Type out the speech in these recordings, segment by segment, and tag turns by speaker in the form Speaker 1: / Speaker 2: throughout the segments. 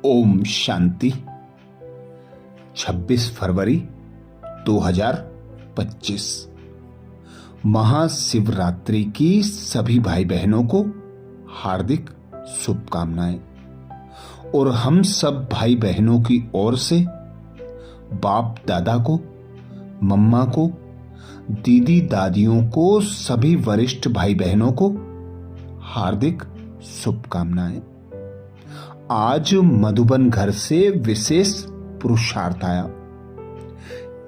Speaker 1: ओम शांति। 26 फरवरी 2025 महाशिवरात्रि की सभी भाई बहनों को हार्दिक शुभकामनाएं। और हम सब भाई बहनों की ओर से बाप दादा को, मम्मा को, दीदी दादियों को, सभी वरिष्ठ भाई बहनों को हार्दिक शुभकामनाएं। आज मधुबन घर से विशेष पुरुषार्थ आया।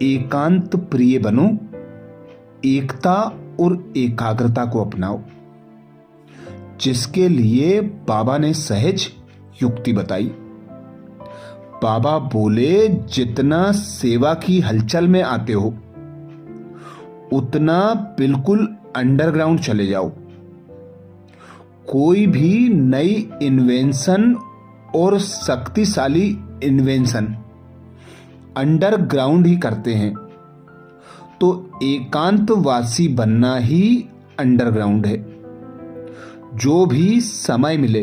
Speaker 1: एकांत प्रिय बनो, एकता और एकाग्रता को अपनाओ, जिसके लिए बाबा ने सहज युक्ति बताई। बाबा बोले, जितना सेवा की हलचल में आते हो उतना बिल्कुल अंडरग्राउंड चले जाओ। कोई भी नई इन्वेंशन और शक्तिशाली इन्वेंशन अंडरग्राउंड ही करते हैं, तो एकांतवासी बनना ही अंडरग्राउंड है। जो भी समय मिले,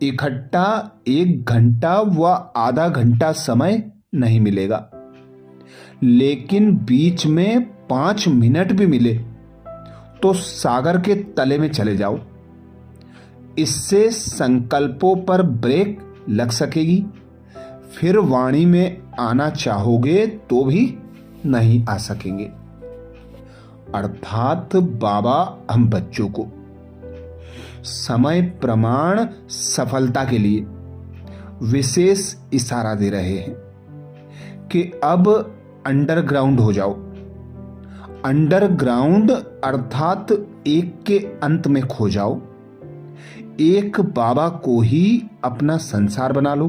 Speaker 1: इकट्ठा 1 घंटा व आधा घंटा समय नहीं मिलेगा, लेकिन बीच में 5 मिनट भी मिले तो सागर के तले में चले जाओ। इससे संकल्पों पर ब्रेक लग सकेगी। फिर वाणी में आना चाहोगे तो भी नहीं आ सकेंगे। अर्थात बाबा हम बच्चों को समय प्रमाण सफलता के लिए विशेष इशारा दे रहे हैं कि अब अंडरग्राउंड हो जाओ। अंडरग्राउंड अर्थात एक के अंत में खो जाओ। एक बाबा को ही अपना संसार बना लो।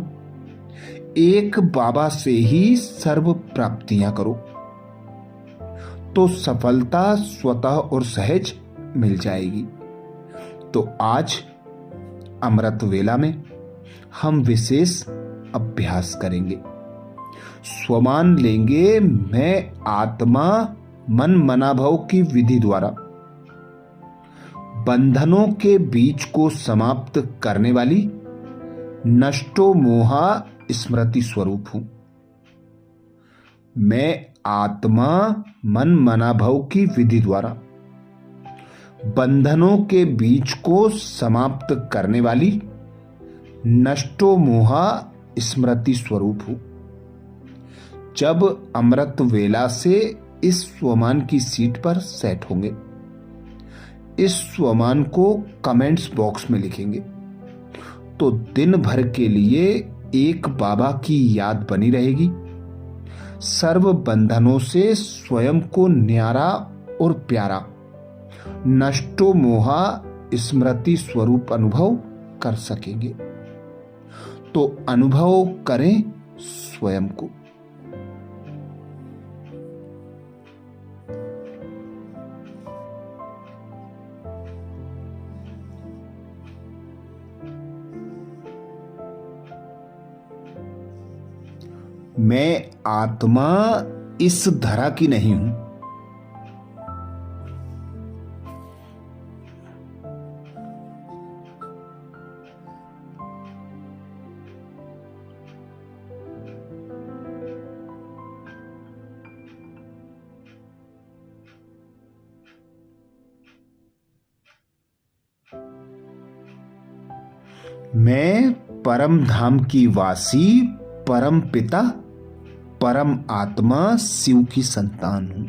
Speaker 1: एक बाबा से ही सर्व प्राप्तियां करो, तो सफलता स्वतः और सहज मिल जाएगी। तो आज अमृत वेला में हम विशेष अभ्यास करेंगे। स्वमान लेंगे मैं आत्मा मन मनाभव की विधि द्वारा बंधनों के बीच को समाप्त करने वाली नष्टो मोहा स्मृति स्वरूप हूं। मैं आत्मा मन मनाभव की विधि द्वारा बंधनों के बीच को समाप्त करने वाली नष्टो मोहा स्मृति स्वरूप हूं। जब अमृत वेला से इस स्वमान की सीट पर सेट होंगे, इस स्वमान को कमेंट्स बॉक्स में लिखेंगे, तो दिन भर के लिए एक बाबा की याद बनी रहेगी। सर्व बंधनों से स्वयं को न्यारा और प्यारा नष्टो मोहा स्मृति स्वरूप अनुभव कर सकेंगे। तो अनुभव करें स्वयं को। मैं आत्मा इस धरा की नहीं हूं। मैं परम धाम की वासी, परम पिता, परम आत्मा शिव की संतान हूं।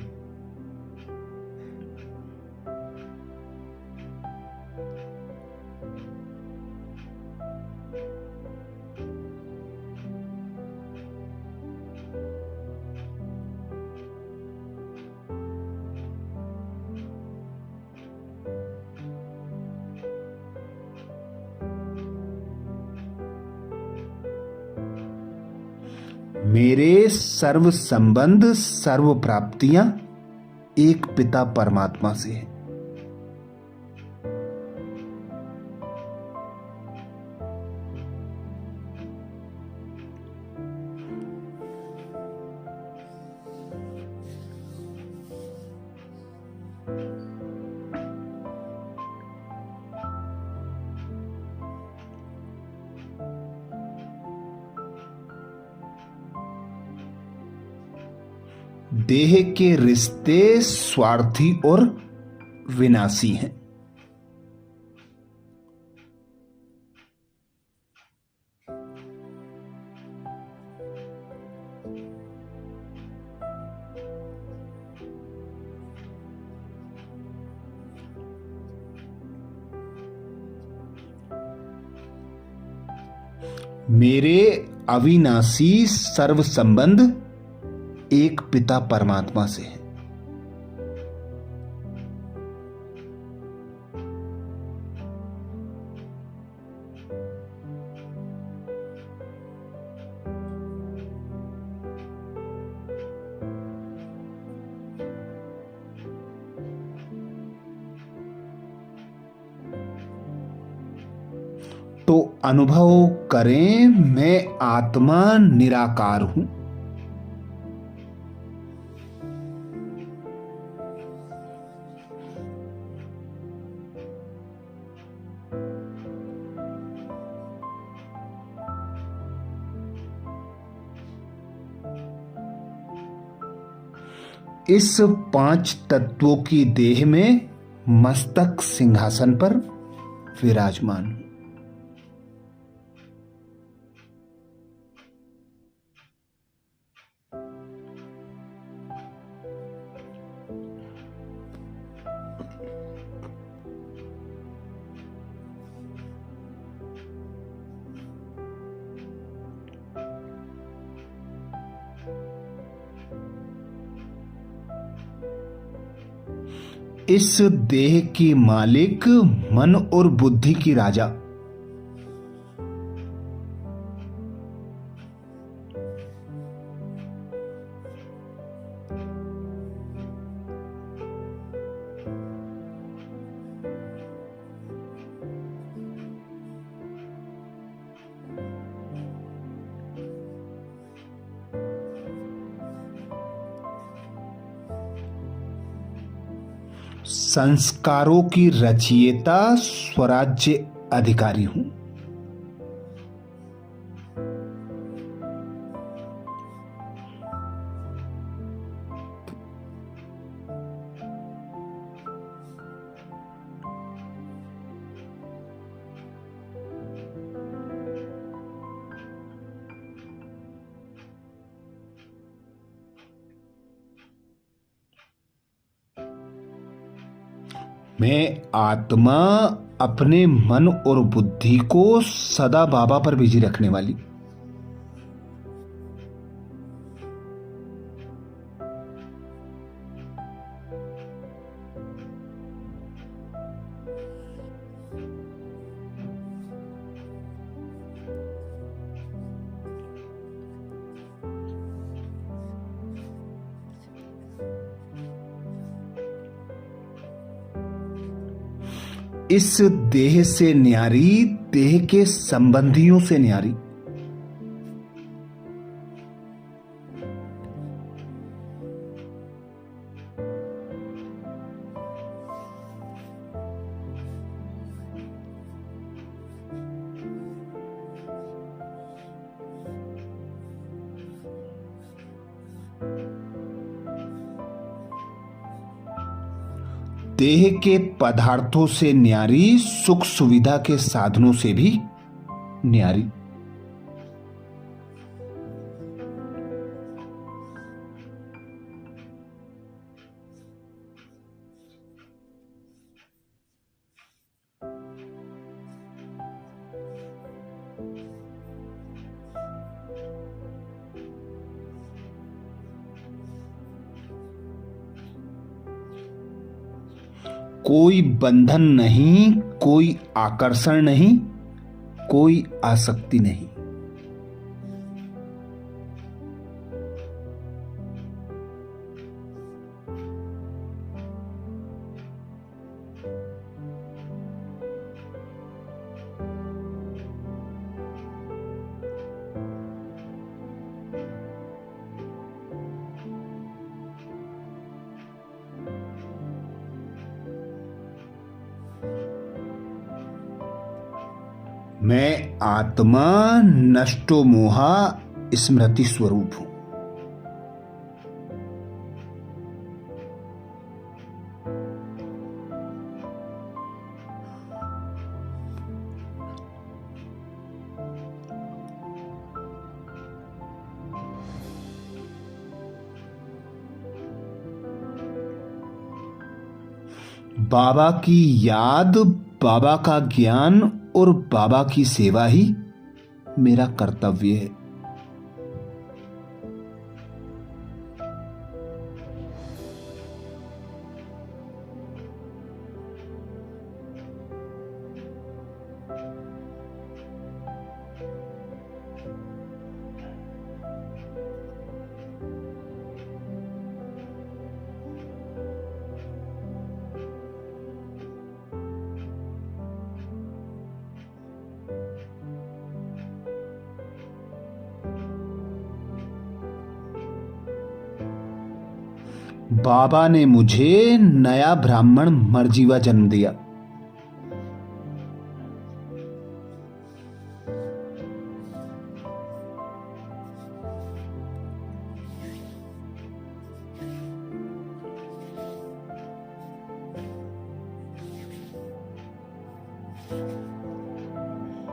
Speaker 1: मेरे सर्व संबंध, सर्व प्राप्तियां एक पिता परमात्मा से है। देह के रिश्ते स्वार्थी और विनाशी हैं। मेरे अविनाशी सर्व संबंध एक पिता परमात्मा से है। तो अनुभव करें, मैं आत्मा निराकार हूं। इस 5 तत्वों की देह में मस्तक सिंहासन पर विराजमान हूं। इस देह की मालिक मन और बुद्धि की राजा। संस्कारों की रचयिता स्वराज्य अधिकारी हूं। मैं आत्मा अपने मन और बुद्धि को सदा बाबा पर बिजी रखने वाली। इस देह से न्यारी, देह के संबंधियों से न्यारी। देह के पदार्थों से न्यारी, सुख सुविधा के साधनों से भी न्यारी। कोई बंधन नहीं, कोई आकर्षण नहीं, कोई आसक्ति नहीं। मैं आत्मा नष्टो मोहा स्मृति स्वरूप हूं। बाबा की याद, बाबा का ज्ञान और बाबा की सेवा ही मेरा कर्तव्य है। बाबा ने मुझे नया ब्राह्मण मरजीवा जन्म दिया।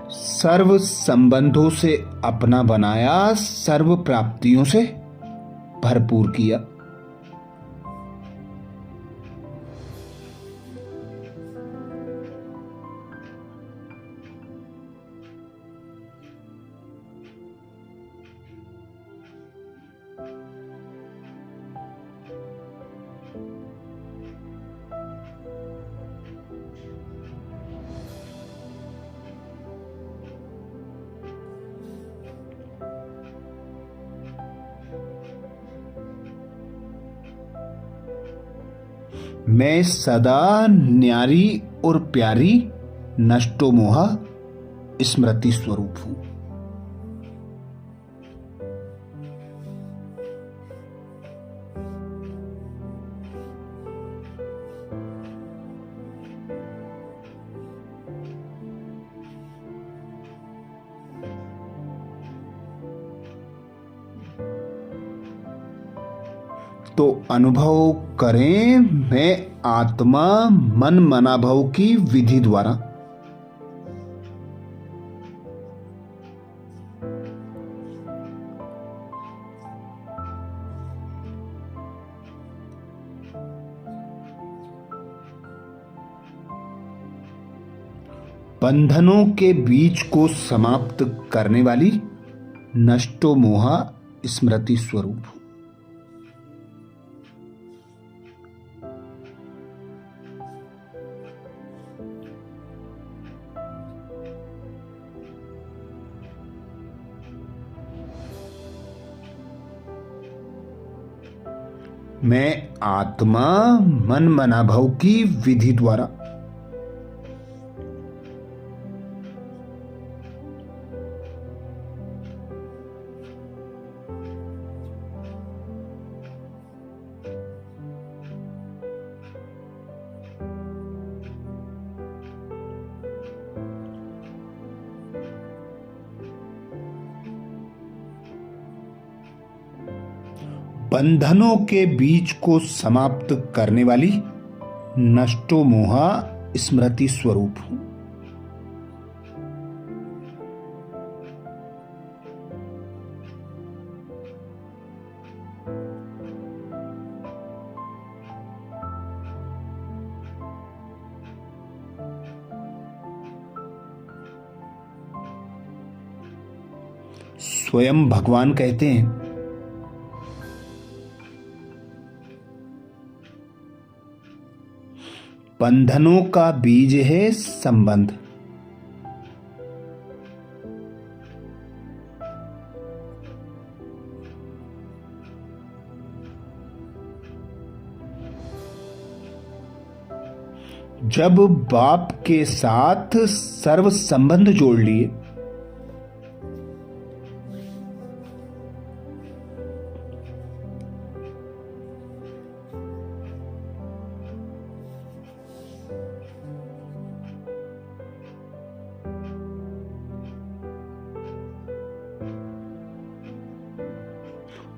Speaker 1: सर्व संबंधों से अपना बनाया, सर्व प्राप्तियों से भरपूर किया। मैं सदा न्यारी और प्यारी नष्टो मोहा स्मृति स्वरूप हूं। तो अनुभव करें, मैं आत्मा मन मनाभव की विधि द्वारा बंधनों के बीच को समाप्त करने वाली नष्टो मोहा स्मृति स्वरूप हूं। मैं आत्मा मन मनाभव की विधि द्वारा बंधनों के बीच को समाप्त करने वाली नष्टो मोहा स्मृति स्वरूप हूं। स्वयं भगवान कहते हैं, बंधनों का बीज है संबंध। जब बाप के साथ सर्व संबंध जोड़ लिए,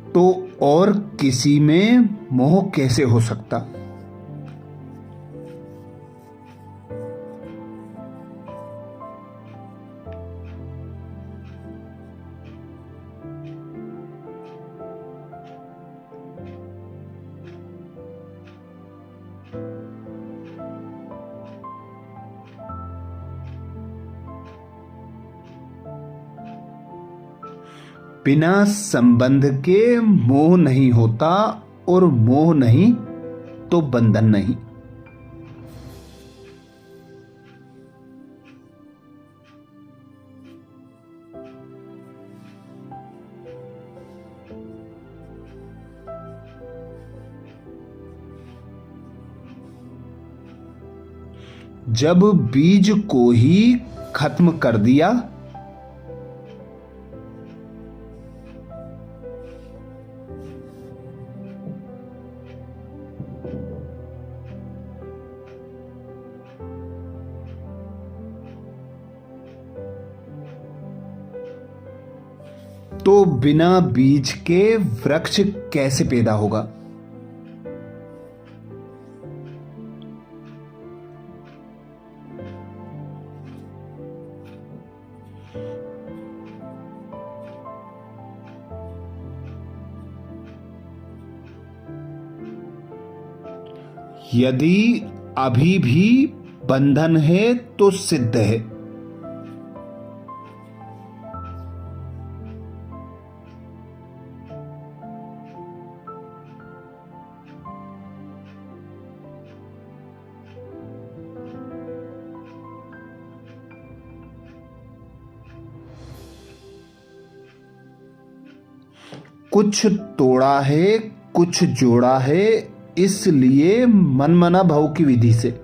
Speaker 1: तो और किसी में मोह कैसे हो सकता। बिना संबंध के मोह नहीं होता और मोह नहीं तो बंधन नहीं। जब बीज को ही खत्म कर दिया तो बिना बीज के वृक्ष कैसे पैदा होगा? यदि अभी भी बंधन है तो सिद्ध है। कुछ तोड़ा है कुछ जोड़ा है, इसलिए मनमना भाव की विधि से।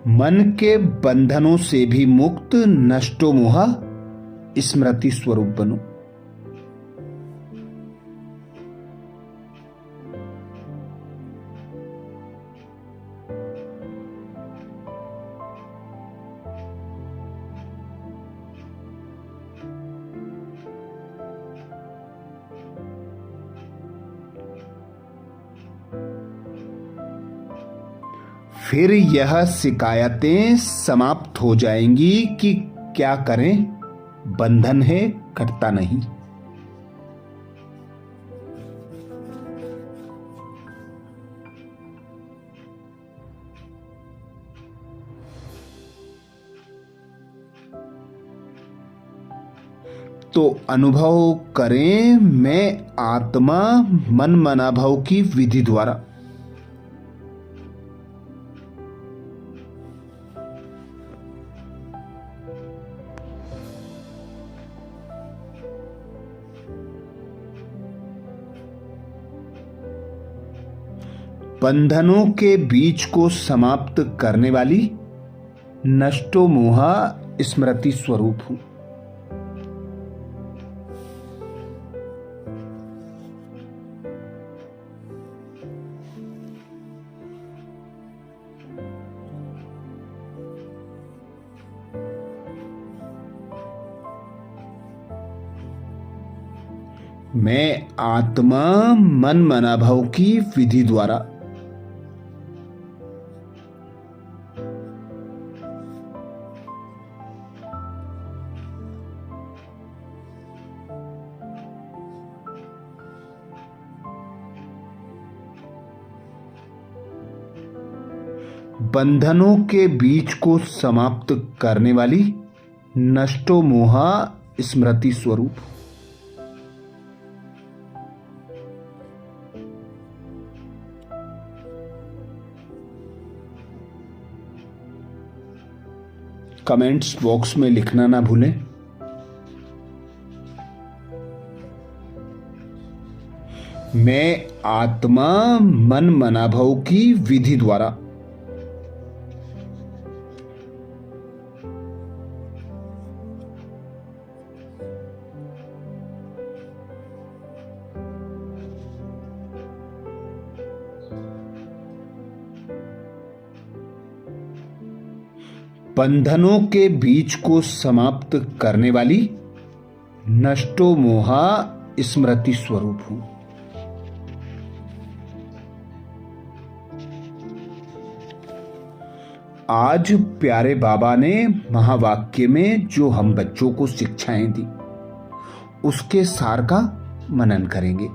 Speaker 1: मन के बंधनों से भी मुक्त नष्टो मोह स्मृति स्वरूप बनो। फिर यह शिकायतें समाप्त हो जाएंगी कि क्या करें, बंधन है कटता नहीं। तो अनुभव करें मैं आत्मा मन मनाभाव की विधि द्वारा। बंधनों के बीच को समाप्त करने वाली नष्टो मोहा स्मृति स्वरूप हूं। मैं आत्मा मन मनाभाव की विधि द्वारा। बंधनों के बीच को समाप्त करने वाली नष्टो मोहा स्मृति स्वरूप। कमेंट्स बॉक्स में लिखना ना भूलें। मैं आत्मा मन मनाभाव की विधि द्वारा। बंधनों के बीच को समाप्त करने वाली नष्टो मोहा स्मृति स्वरूप हूं। आज प्यारे बाबा ने महावाक्य में जो हम बच्चों को शिक्षाएं दी उसके सार का मनन करेंगे।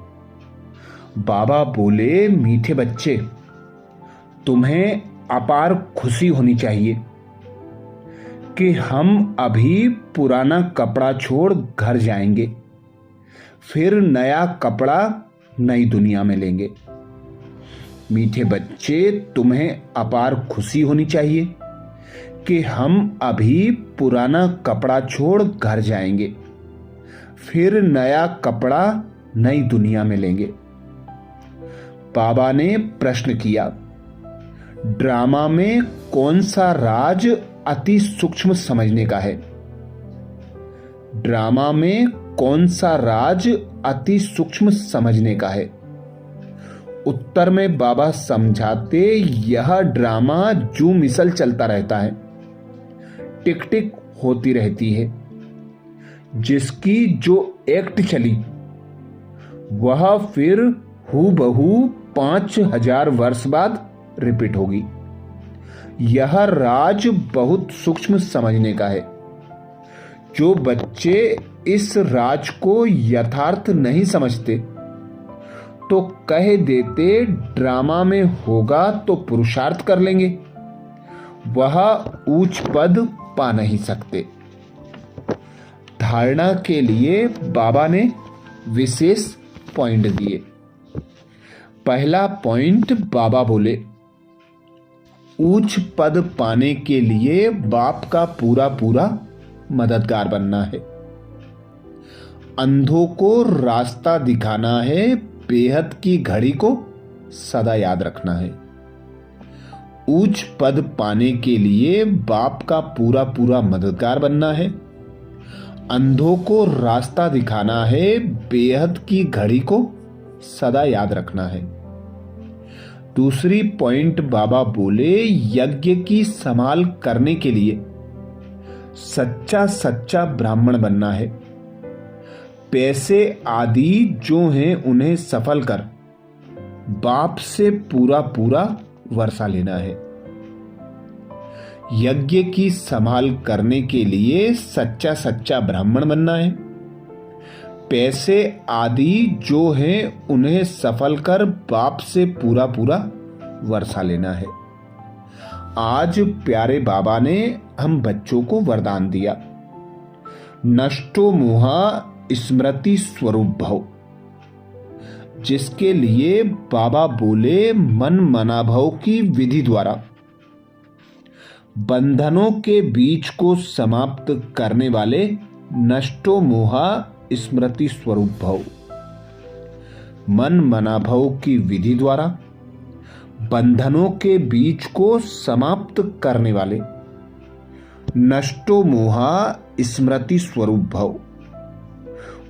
Speaker 1: बाबा बोले, मीठे बच्चे, तुम्हें अपार खुशी होनी चाहिए कि हम अभी पुराना कपड़ा छोड़ घर जाएंगे, फिर नया कपड़ा नई दुनिया में लेंगे। मीठे बच्चे, तुम्हें अपार खुशी होनी चाहिए कि हम अभी पुराना कपड़ा छोड़ घर जाएंगे, फिर नया कपड़ा नई दुनिया में लेंगे। बाबा ने प्रश्न किया, ड्रामा में कौन सा राज अति सूक्ष्म समझने का है? ड्रामा में कौन सा राज अति सूक्ष्म समझने का है? उत्तर में बाबा समझाते, यह ड्रामा जू मिसल चलता रहता है, टिक टिक होती रहती है। जिसकी जो एक्ट चली वह फिर हूबहू 5000 वर्ष बाद रिपीट होगी। यह राज बहुत सूक्ष्म समझने का है। जो बच्चे इस राज को यथार्थ नहीं समझते तो कह देते ड्रामा में होगा तो पुरुषार्थ कर लेंगे, वह उच्च पद पा नहीं सकते। धारणा के लिए बाबा ने विशेष पॉइंट दिए। पहला पॉइंट, बाबा बोले, उच्च पद पाने के लिए बाप का पूरा पूरा मददगार बनना है। अंधों को रास्ता दिखाना है, बेहद की घड़ी को सदा याद रखना है। उच्च पद पाने के लिए बाप का पूरा पूरा मददगार बनना है। अंधों को रास्ता दिखाना है, बेहद की घड़ी को सदा याद रखना है। दूसरी पॉइंट बाबा बोले, यज्ञ की संभाल करने के लिए सच्चा सच्चा ब्राह्मण बनना है। पैसे आदि जो हैं उन्हें सफल कर बाप से पूरा पूरा वर्षा लेना है। यज्ञ की संभाल करने के लिए सच्चा सच्चा ब्राह्मण बनना है। पैसे आदि जो हैं उन्हें सफल कर बाप से पूरा पूरा वर्षा लेना है। आज प्यारे बाबा ने हम बच्चों को वरदान दिया, नष्टो मोहा स्मृति स्वरूप भव, जिसके लिए बाबा बोले, मन मना भव की विधि द्वारा बंधनों के बीच को समाप्त करने वाले नष्टो मोहा स्मृति स्वरूप भव। मन मना भव की विधि द्वारा बंधनों के बीच को समाप्त करने वाले नष्टो मोहा स्मृति स्वरूप भव।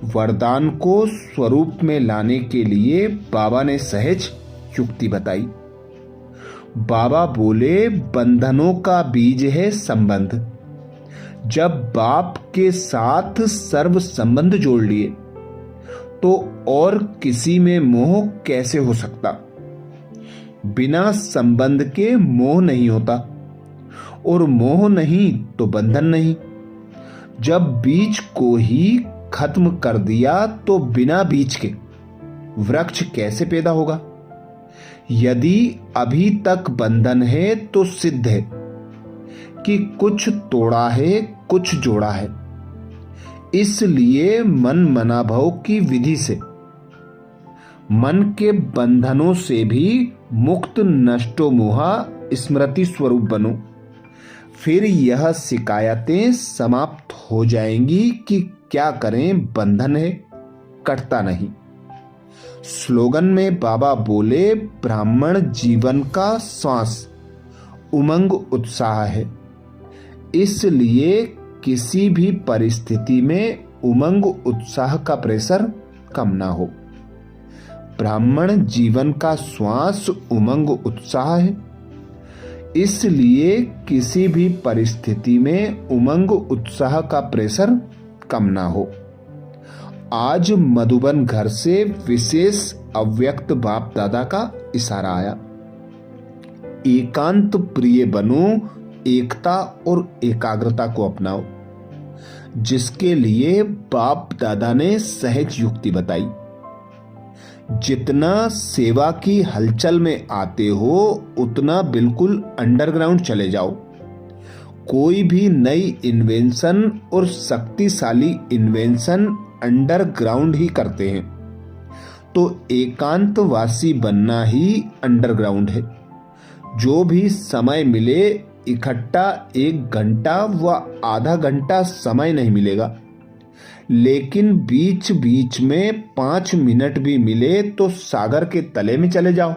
Speaker 1: वरदान को स्वरूप में लाने के लिए बाबा ने सहज युक्ति बताई। बाबा बोले, बंधनों का बीज है संबंध। जब बाप के साथ सर्व संबंध जोड़ लिए तो और किसी में मोह कैसे हो सकता? बिना संबंध के मोह नहीं होता और मोह नहीं तो बंधन नहीं। जब बीज को ही खत्म कर दिया तो बिना बीज के वृक्ष कैसे पैदा होगा? यदि अभी तक बंधन है तो सिद्ध है कि कुछ तोड़ा है, कुछ जोड़ा है। इसलिए मन मना भव की विधि से मन के बंधनों से भी मुक्त नष्टो मोहा स्मृति स्वरूप बनो। फिर यह शिकायतें समाप्त हो जाएंगी कि क्या करें, बंधन है, कटता नहीं। स्लोगन में बाबा बोले, ब्राह्मण जीवन का श्वास उमंग उत्साह है। इसलिए किसी भी परिस्थिति में उमंग उत्साह का प्रेशर कम ना हो। ब्राह्मण जीवन का श्वास उमंग उत्साह है। इसलिए किसी भी परिस्थिति में उमंग उत्साह का प्रेशर कम ना हो। आज मधुबन घर से विशेष अव्यक्त बाप दादा का इशारा आया। एकांत प्रिय बनो, एकता और एकाग्रता को अपनाओ, जिसके लिए बाप दादा ने सहज युक्ति बताई। जितना सेवा की हलचल में आते हो उतना बिल्कुल अंडरग्राउंड चले जाओ। कोई भी नई इन्वेंशन और शक्तिशाली इन्वेंशन अंडरग्राउंड ही करते हैं, तो एकांतवासी बनना ही अंडरग्राउंड है। जो भी समय मिले, इकट्ठा 1 घंटा व आधा घंटा समय नहीं मिलेगा, लेकिन बीच बीच में 5 मिनट भी मिले तो सागर के तले में चले जाओ।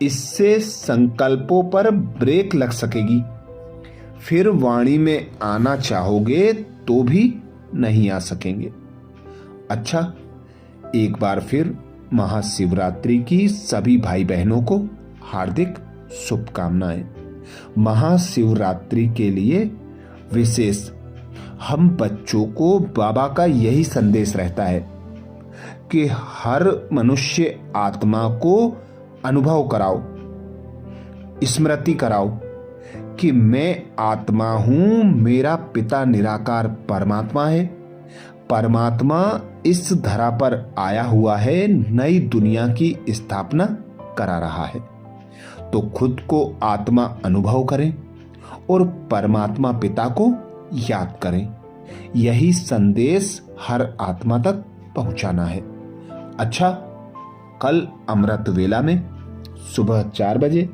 Speaker 1: इससे संकल्पों पर ब्रेक लग सकेगी। फिर वाणी में आना चाहोगे तो भी नहीं आ सकेंगे। अच्छा, एक बार फिर महाशिवरात्रि की सभी भाई बहनों को हार्दिक शुभकामनाएं। महाशिवरात्रि के लिए विशेष हम बच्चों को बाबा का यही संदेश रहता है कि हर मनुष्य आत्मा को अनुभव कराओ, स्मृति कराओ कि मैं आत्मा हूं, मेरा पिता निराकार परमात्मा है। परमात्मा इस धरा पर आया हुआ है, नई दुनिया की स्थापना करा रहा है। तो खुद को आत्मा अनुभव करें और परमात्मा पिता को याद करें। यही संदेश हर आत्मा तक पहुंचाना है। अच्छा, कल अमृत वेला में सुबह 4 बजे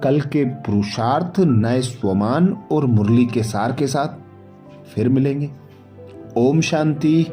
Speaker 1: कल के पुरुषार्थ, नए स्वमान और मुरली के सार के साथ फिर मिलेंगे। ओम शांति।